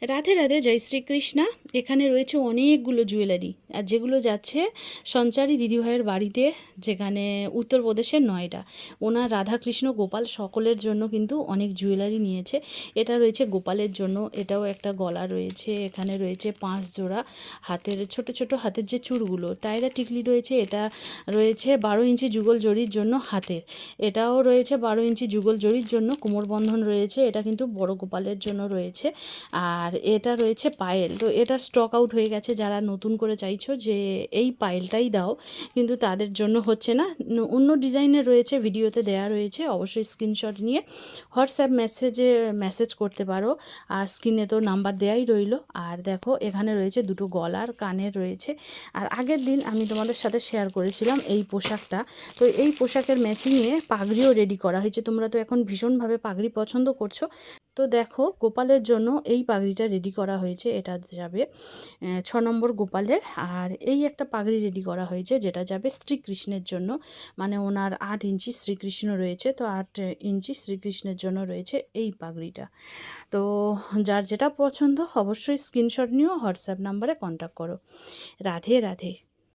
রাধে রাধে, জয় শ্রীকৃষ্ণা। এখানে রয়েছে অনেকগুলো জুয়েলারি, আর যেগুলো যাচ্ছে সঞ্চারী দিদিভাইয়ের বাড়িতে, যেখানে উত্তরপ্রদেশের নয়ডা। ওনার রাধাকৃষ্ণ গোপাল সকলের জন্য কিন্তু অনেক জুয়েলারি নিয়েছে। এটা রয়েছে গোপালের জন্য, এটাও একটা গলা রয়েছে, এখানে রয়েছে 5 জোড়া হাতের ছোট ছোট হাতের যে চূড়গুলো, টায়রা টিকলি রয়েছে। এটা রয়েছে 12 ইঞ্চি যুগল জরির জন্য হাতের, এটাও রয়েছে 12 ইঞ্চি যুগল জরির জন্য কোমরবন্ধন রয়েছে। এটা কিন্তু বড় গোপালের জন্য রয়েছে। আর এটা রয়েছে পায়েল। তো এটা স্টক আউট হয়ে গেছে, যারা নতুন করে চাইছো যে এই পায়েলটাই দাও, কিন্তু তাদের জন্য হচ্ছে না। অন্য ডিজাইনের রয়েছে, ভিডিওতে দেয়া রয়েছে, অবশ্যই স্ক্রিনশট নিয়ে হোয়াটসঅ্যাপ মেসেজ করতে পারো। আর স্ক্রিনে তো নাম্বার দেয়াই রইলো। আর দেখো এখানে রয়েছে দুটো গলার কানের রয়েছে। আর আগের দিন আমি তোমাদের সাথে শেয়ার করেছিলাম এই পোশাকটা, তো এই পোশাকের ম্যাচিংয়ে পাগড়িও রেডি করা হয়েছে। তোমরা তো এখন ভীষণভাবে পাগড়ি পছন্দ করছো, তো দেখো গোপালের জন্য এই পাগড়িটা রেডি করা হয়েছে। এটা যাবে 6 নম্বর গোপালের। আর এই একটা পাগড়ি রেডি করা হয়েছে, যেটা যাবে শ্রীকৃষ্ণের জন্য। মানে ওনার 8 ইঞ্চি শ্রীকৃষ্ণ রয়েছে, তো 8 ইঞ্চি শ্রীকৃষ্ণের জন্য রয়েছে এই পাগড়িটা। তো যার যেটা পছন্দ অবশ্যই স্ক্রিনশট নিয়েও হোয়াটসঅ্যাপ নাম্বারে কন্ট্যাক্ট করো। রাধে রাধে।